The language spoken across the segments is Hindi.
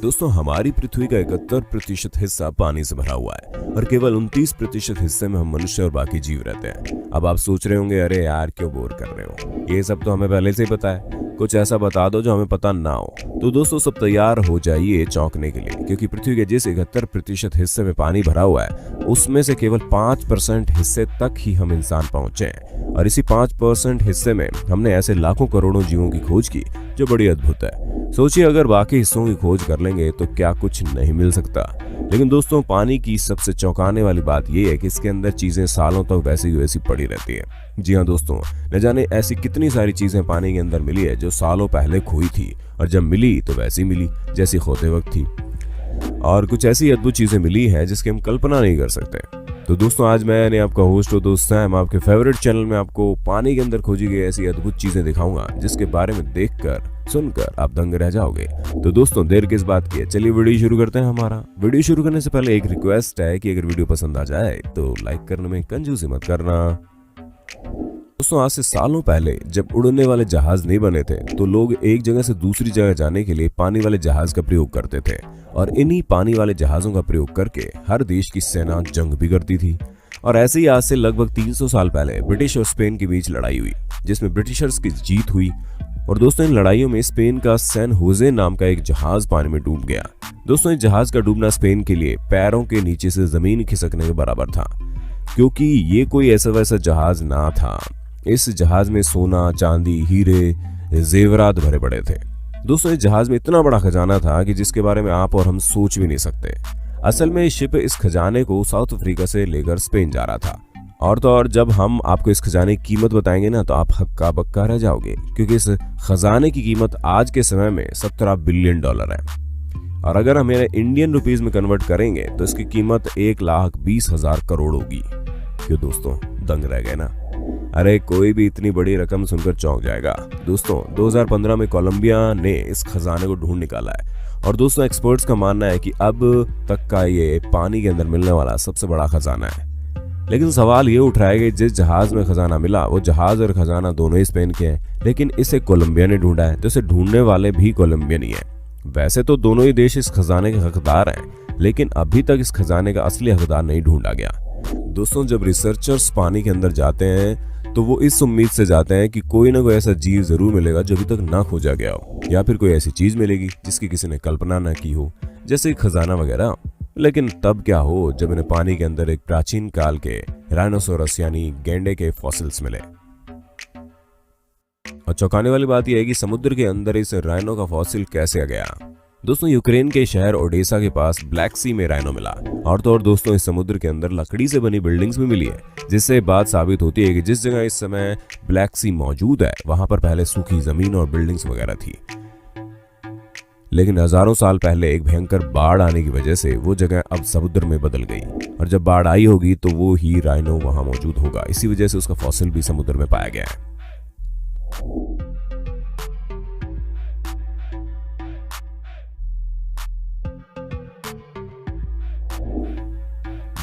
दोस्तों हमारी पृथ्वी का 71% हिस्सा पानी से भरा हुआ है और केवल 29% हिस्से में हम मनुष्य और बाकी जीव रहते हैं। अब आप सोच रहे होंगे, अरे यार क्यों बोर कर रहे हो, ये सब तो हमें पहले से ही पता है, कुछ ऐसा बता दो जो हमें पता ना हो। तो दोस्तों सब तैयार हो जाइए चौंकने के लिए, क्योंकि पृथ्वी के जिस 71% हिस्से में पानी भरा हुआ है उसमें से केवल 5% हिस्से तक ही हम इंसान पहुंचे हैं। और इसी 5% हिस्से में हमने ऐसे लाखों करोड़ों जीवों की खोज की जो बड़ी अद्भुत है। सोचिए अगर बाकी हिस्सों की खोज कर लेंगे तो क्या कुछ नहीं मिल सकता। लेकिन दोस्तों पानी की सबसे चौंकाने वाली बात यह है कि इसके अंदर चीजें सालों तक वैसी की वैसी पड़ी रहती है। जी हाँ दोस्तों, न जाने ऐसी कितनी सारी चीजें पानी के अंदर मिली है जो सालों पहले खोई थी और जब मिली तो वैसी मिली जैसी खोते वक्त थी। और कुछ ऐसी अद्भुत चीजें मिली हैं जिसकी हम कल्पना नहीं कर सकते। तो दोस्तों आज मैं आपका होस्ट और दोस्त सैम आपके फेवरेट चैनल में आपको पानी के अंदर खोजी गई ऐसी अद्भुत चीजें दिखाऊंगा जिसके बारे में देखकर सुनकर आप दंग रह जाओगे। तो दोस्तों देर किस बात की है, चलिए वीडियो शुरू करते हैं। हमारा वीडियो शुरू करने से पहले एक रिक्वेस्ट है कि अगर वीडियो पसंद आ जाए तो लाइक करने में कंजूसी मत करना। दोस्तों आज से सालों पहले जब उड़ने वाले जहाज नहीं बने थे तो लोग एक जगह से दूसरी जगह जाने के लिए पानी वाले जहाज का प्रयोग करते थे और इन्हीं पानी वाले जहाजों का प्रयोग करके हर देश की सेना जंग भी करती थी। और ऐसे ही आज से लगभग 300 साल पहले ब्रिटिश और स्पेन के बीच लड़ाई हुई जिसमें ब्रिटिशर्स की जीत हुई। और दोस्तों इन लड़ाइयों में स्पेन का सैन होजे नाम का एक जहाज पानी में डूब गया। दोस्तों इस जहाज का डूबना स्पेन के लिए पैरों के नीचे से जमीन खिसकने के बराबर था, क्योंकि ये कोई ऐसा वैसा जहाज ना था। इस जहाज में सोना, चांदी, हीरे, जेवरात भरे पड़े थे। दोस्तों इस जहाज में इतना बड़ा खजाना था कि जिसके बारे में आप और हम सोच भी नहीं सकते। असल में शिप इस खजाने को साउथ अफ्रीका से लेकर स्पेन जा रहा था। और तो और जब हम आपको इस खजाने की कीमत बताएंगे ना तो आप हक्का बक्का रह जाओगे, क्योंकि इस खजाने की कीमत आज के समय में $17 बिलियन है। और अगर हम इंडियन रुपीज में कन्वर्ट करेंगे तो इसकी कीमत 1,20,000 करोड़ होगी। क्यों दोस्तों दंग रह गए ना? अरे कोई भी इतनी बड़ी रकम सुनकर चौंक जाएगा। दोस्तों 2015 में कोलंबिया ने इस खजाने को ढूंढ निकाला है। और दोस्तों एक्सपर्ट्स का मानना है कि अब तक का ये पानी के अंदर मिलने वाला सबसे बड़ा खजाना है। लेकिन सवाल ये उठ रहा है कि जिस जहाज में खजाना मिला वो जहाज और खजाना दोनों ही स्पेन के हैं, लेकिन इसे कोलंबिया ने ढूंढा है तो इसे ढूंढने वाले भी कोलंबियन ही है। वैसे तो दोनों ही देश इस खजाने के हकदार हैं, लेकिन अभी तक इस खजाने का असली हकदार नहीं ढूंढा गया। दोस्तों जब रिसर्चर्स पानी के अंदर जाते हैं तो वो इस उम्मीद से जाते हैं कि कोई ना कोई ऐसा जीव जरूर मिलेगा जो अभी तक ना खोजा गया हो, या फिर कोई ऐसी चीज मिलेगी जिसकी किसी ने कल्पना ना की हो, जैसे खजाना वगैरह। लेकिन तब क्या हो जब इन्हें पानी के अंदर एक प्राचीन काल के राइनोसोरस यानी गैंडे के फॉसिल्स मिले। और चौंकाने वाली बात यह है कि समुद्र के अंदर इस राइनो का फॉसिल कैसे आ गया। दोस्तों यूक्रेन के शहर ओडेसा के पास ब्लैक सी में राइनो मिला। और तो और दोस्तों इस समुद्र के अंदर लकड़ी से बनी बिल्डिंग्स भी मिली है, जिससे बात साबित होती है कि जिस जगह इस समय ब्लैक सी मौजूद है वहां पर पहले सूखी जमीन और बिल्डिंग्स वगैरह थी। लेकिन हजारों साल पहले एक भयंकर बाढ़ आने की वजह से वो जगह अब समुद्र में बदल गई, और जब बाढ़ आई होगी तो वो ही राइनो वहां मौजूद होगा। इसी वजह से उसका फॉसिल भी समुद्र में पाया गया है।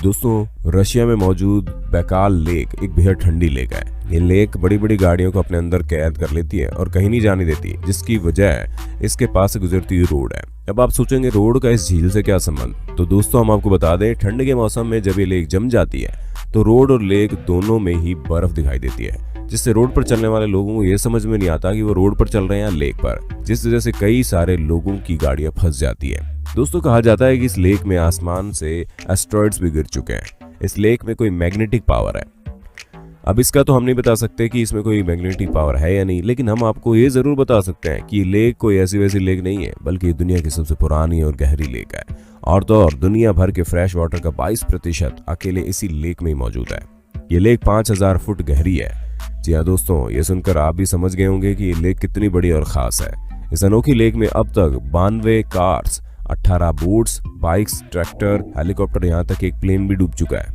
दोस्तों रशिया में मौजूद बैकाल लेक एक बेहद ठंडी लेक है। ये लेक बड़ी बड़ी गाड़ियों को अपने अंदर कैद कर लेती है और कहीं नहीं जाने देती, जिसकी वजह इसके पास से गुजरती हुई रोड है। अब आप सोचेंगे रोड का इस झील से क्या संबंध? तो दोस्तों हम आपको बता दें, ठंड के मौसम में जब ये लेक जम जाती है तो रोड और लेक दोनों में ही बर्फ दिखाई देती है, जिससे रोड पर चलने वाले लोगों को ये समझ में नहीं आता कि वो रोड पर चल रहे हैं या लेक पर, जिस वजह से कई सारे लोगों की गाड़ियां फंस जाती है। दोस्तों कहा जाता है कि इस लेक में आसमान से एस्टेरॉइड्स भी गिर चुके हैं। इस लेक में कोई मैग्नेटिक पावर है। अब इसका तो हम नहीं बता सकते कि इसमें कोई मैग्नेटिक पावर है या नहीं, लेकिन हम आपको ये जरूर बता सकते हैं कि ये लेक कोई ऐसी वैसी लेक नहीं है, बल्कि दुनिया की सबसे पुरानी और गहरी लेक है। और तो और दुनिया भर के फ्रेश वाटर का 22% अकेले इसी लेक में ही मौजूद है। ये लेक 5000 फुट गहरी है। जी हाँ दोस्तों, ये सुनकर आप भी समझ गए होंगे कि ये लेक कितनी बड़ी और खास है। इस अनोखी लेक में अब तक 92 cars, 18 boats, bikes, tractor, helicopter, यहाँ तक एक प्लेन भी डूब चुका है,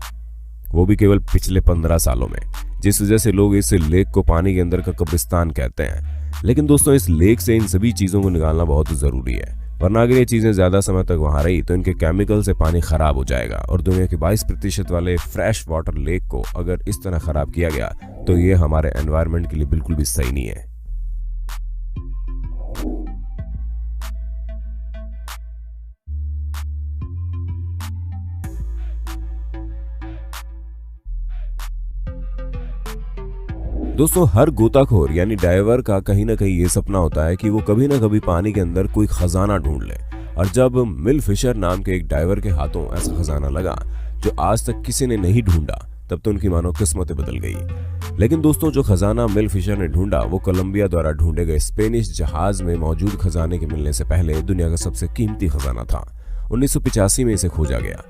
वो भी केवल पिछले 15 सालों में, जिस वजह से लोग इस लेक को पानी के अंदर का कब्रिस्तान कहते हैं। लेकिन दोस्तों इस लेक से इन सभी चीजों को निकालना बहुत जरूरी है, वरना अगर ये चीजें ज्यादा समय तक वहां रही तो इनके केमिकल से पानी खराब हो जाएगा। और दुनिया के 22% वाले फ्रेश वाटर लेक को अगर इस तरह खराब किया गया तो ये हमारे एनवायरनमेंट के लिए बिल्कुल भी सही नहीं है। दोस्तों हर गोताखोर यानी डाइवर का कहीं ना कहीं ये सपना होता है कि वो कभी ना कभी पानी के अंदर कोई खजाना ढूंढ ले। और जब मिल फिशर नाम के एक डाइवर के हाथों ऐसा खजाना लगा जो आज तक किसी ने नहीं ढूंढा, तब तो उनकी मानो किस्मतें बदल गई। लेकिन दोस्तों जो खजाना मिल फिशर ने ढूंढा वो कोलंबिया द्वारा ढूंढे गए स्पेनिश जहाज में मौजूद खजाने के मिलने से पहले दुनिया का सबसे कीमती खजाना था। 1985 में इसे खोजा गया।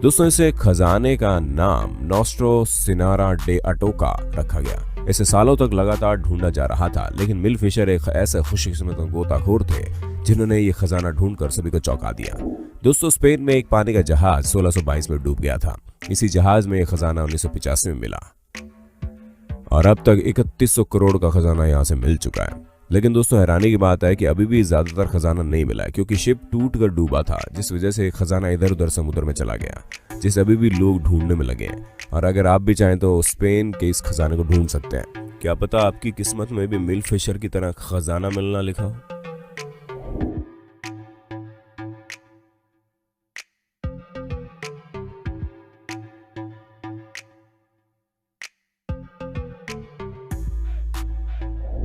दोस्तों इसे खजाने का नाम नोस्ट्रो सिनारा डे अटोका रखा गया। इसे सालों तक लगातार ढूंढा जा रहा था, लेकिन मिल फिशर एक ऐसे खुशकिस्मत गोताखोर थे जिन्होंने ये खजाना ढूंढकर सभी को चौंका दिया। दोस्तों स्पेन में एक पानी का जहाज 1622 में डूब गया था। इसी जहाज में यह खजाना 1985 में मिला और अब तक 3100 करोड़ का खजाना यहाँ से मिल चुका है। लेकिन दोस्तों हैरानी की बात है कि अभी भी ज्यादातर खजाना नहीं मिला है, क्योंकि शिप टूट कर डूबा था, जिस वजह से खजाना इधर उधर समुद्र में चला गया, जिसे अभी भी लोग ढूंढने में लगे हैं। और अगर आप भी चाहें तो स्पेन के इस खजाने को ढूंढ सकते हैं। क्या पता आपकी किस्मत में भी मिल फिशर की तरह खजाना मिलना लिखा हो।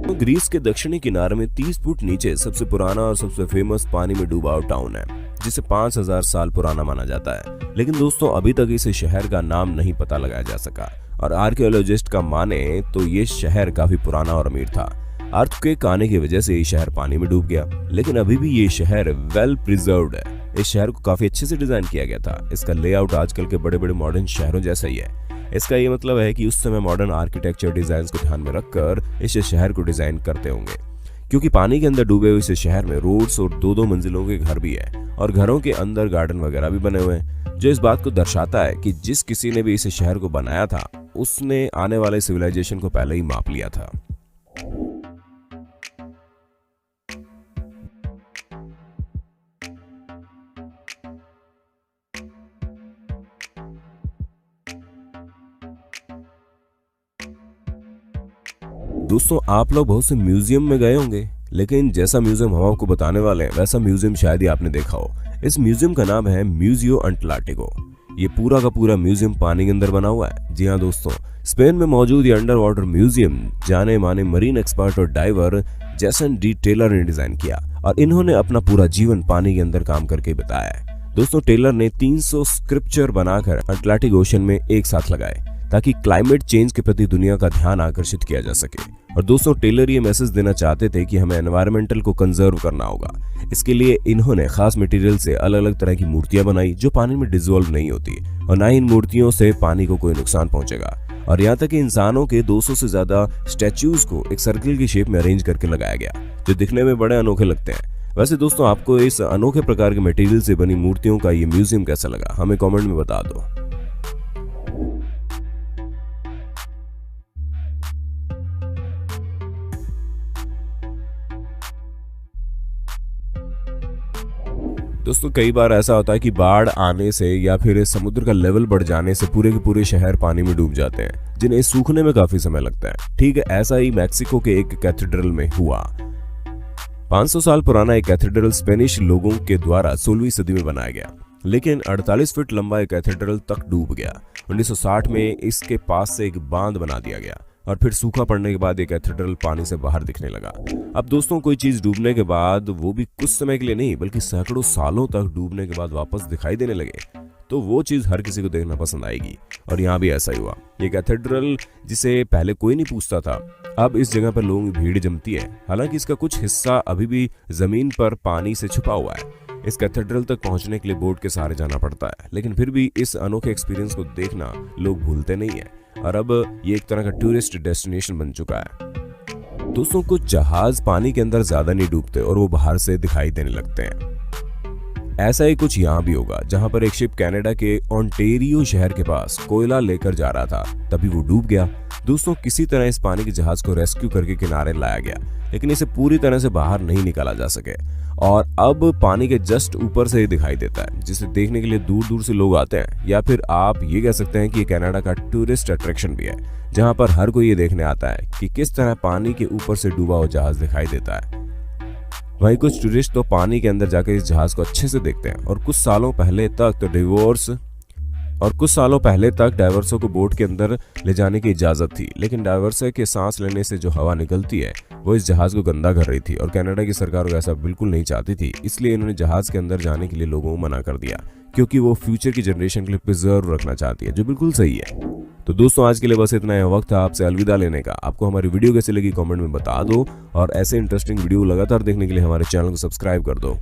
ग्रीस के दक्षिणी किनारे में 30 फुट नीचे सबसे पुराना और सबसे फेमस पानी में डूबा हुआ टाउन है, जिसे 5000 साल पुराना माना जाता है। लेकिन दोस्तों अभी तक इस शहर का नाम नहीं पता लगाया जा सका और आर्कियोलॉजिस्ट का माने तो ये शहर काफी पुराना और अमीर था। अर्थक्वेक आने की वजह से ये शहर पानी में डूब गया, लेकिन अभी भी ये शहर वेल प्रिजर्व्ड है। इस शहर को काफी अच्छे से डिजाइन किया गया था। इसका लेआउट आजकल के बड़े बड़े मॉडर्न शहरों जैसा ही है। इसका ये मतलब है कि उस समय मॉडर्न आर्किटेक्चर डिजाइन को ध्यान में रखकर इस शहर को डिजाइन करते होंगे, क्योंकि पानी के अंदर डूबे हुए इस शहर में रोड्स और दो मंजिलों के घर भी है और घरों के अंदर गार्डन वगैरह भी बने हुए हैं, जो इस बात को दर्शाता है कि जिस किसी ने भी इस शहर को बनाया था उसने आने वाले सिविलाइजेशन को पहले ही माप लिया था। दोस्तों आप लोग बहुत से म्यूजियम में गए होंगे, लेकिन जैसा म्यूजियम हम आपको बताने वाले हैं वैसा म्यूजियम शायद ही आपने देखा हो। इस म्यूजियम का नाम है म्यूजियो अटलांटिको। ये पूरा का पूरा म्यूजियम पानी के अंदर बना हुआ है। जी हाँ दोस्तों, स्पेन में मौजूद ये अंडर वाटर म्यूजियम जाने माने मरीन एक्सपर्ट और डाइवर जेसन डी टेलर ने डिजाइन किया और इन्होंने अपना पूरा जीवन पानी के अंदर काम करके बताया है। दोस्तों टेलर ने 300 स्क्रिप्चर बनाकर अटलांटिक ओशन में एक साथ लगाए ताकि क्लाइमेट चेंज के प्रति दुनिया का ध्यान आकर्षित किया जा सके। और दोस्तों टेलर ये मैसेज देना चाहते थे कि हमें एनवायरमेंटल को कंजर्व करना होगा। इसके लिए इन्होंने खास मटेरियल से अलग अलग तरह की मूर्तियां बनाई जो पानी में डिसॉल्व नहीं होती और ना ही इन मूर्तियों से पानी को कोई नुकसान पहुंचेगा। और यहाँ तक कि इंसानों के 200 से ज्यादा स्टैच्यूज को एक सर्किल की शेप में अरेंज करके लगाया गया, जो दिखने में बड़े अनोखे लगते हैं। वैसे दोस्तों आपको इस अनोखे प्रकार के मटेरियल से बनी मूर्तियों का ये म्यूजियम कैसा लगा, हमें कमेंट में बता दो। दोस्तों कई बार ऐसा होता है कि बाढ़ आने से या फिर समुद्र का लेवल बढ़ जाने से पूरे के पूरे शहर पानी में डूब जाते हैं, जिन्हें सूखने में काफी समय लगता है। ठीक है, ऐसा ही मैक्सिको के एक कैथेड्रल में हुआ। 500 साल पुराना एक कैथेड्रल स्पेनिश लोगों के द्वारा 16वीं सदी में बनाया गया, लेकिन 48 फीट लंबा एक कैथेड्रल तक डूब गया। 1960 में इसके पास से एक बांध बना दिया गया और फिर सूखा पड़ने के बाद एक कैथेड्रल पानी से बाहर दिखने लगा। अब दोस्तों कोई चीज डूबने के बाद, वो भी कुछ समय के लिए नहीं बल्कि सैकड़ों सालों तक डूबने के बाद वापस दिखाई देने लगे, तो वो चीज हर किसी को देखना पसंद आएगी। और यहाँ भी ऐसा ही हुआ। ये कैथेड्रल जिसे पहले कोई नहीं पूछता था, अब इस जगह पर लोगों की भीड़ जमती है। हालांकि इसका कुछ हिस्सा अभी भी जमीन पर पानी से छुपा हुआ है। इस कैथेड्रल तक पहुंचने के लिए बोट के सहारे जाना पड़ता है, लेकिन फिर भी इस अनोखे एक्सपीरियंस को देखना लोग भूलते नहीं है और अब ये एक तरह का टूरिस्ट डेस्टिनेशन बन चुका है। दोस्तों कुछ जहाज पानी के अंदर ज्यादा नहीं डूबते और वो बाहर से दिखाई देने लगते हैं। ऐसा ही कुछ यहाँ भी होगा, जहां पर एक शिप कनाडा के ओंटेरियो शहर के पास कोयला लेकर जा रहा था, तभी वो डूब गया। दोस्तों किसी तरह इस पानी के जहाज को रेस्क्यू करके किनारे लाया गया, लेकिन इसे पूरी तरह से बाहर नहीं निकाला जा सके और अब पानी के जस्ट ऊपर से ही दिखाई देता है, जिसे देखने के लिए दूर दूर से लोग आते हैं। या फिर आप ये कह सकते हैं कि ये कनाडा का टूरिस्ट अट्रैक्शन भी है, जहां पर हर कोई ये देखने आता है कि किस तरह पानी के ऊपर से डूबा हुआ जहाज दिखाई देता है। वहीं कुछ टूरिस्ट तो पानी के अंदर जाकर इस जहाज को अच्छे से देखते हैं और कुछ सालों पहले तक तो डिवोर्स और कुछ सालों पहले तक डाइवर्सो को बोट के अंदर ले जाने की इजाजत थी, लेकिन डाइवर्सो के सांस लेने से जो हवा निकलती है वो इस जहाज को गंदा कर रही थी और कनाडा की सरकार ऐसा बिल्कुल नहीं चाहती थी। इसलिए इन्होंने जहाज के अंदर जाने के लिए लोगों को मना कर दिया, क्योंकि वो फ्यूचर की जनरेशन के लिए प्रिजर्व रखना चाहती है, जो बिल्कुल सही है। तो दोस्तों, आज के लिए बस इतना है। वक्त है आपसे अलविदा लेने का। आपको हमारी वीडियो कैसी लगी कमेंट में बता दो, और ऐसे इंटरेस्टिंग वीडियो लगातार देखने के लिए हमारे चैनल को सब्सक्राइब कर दो।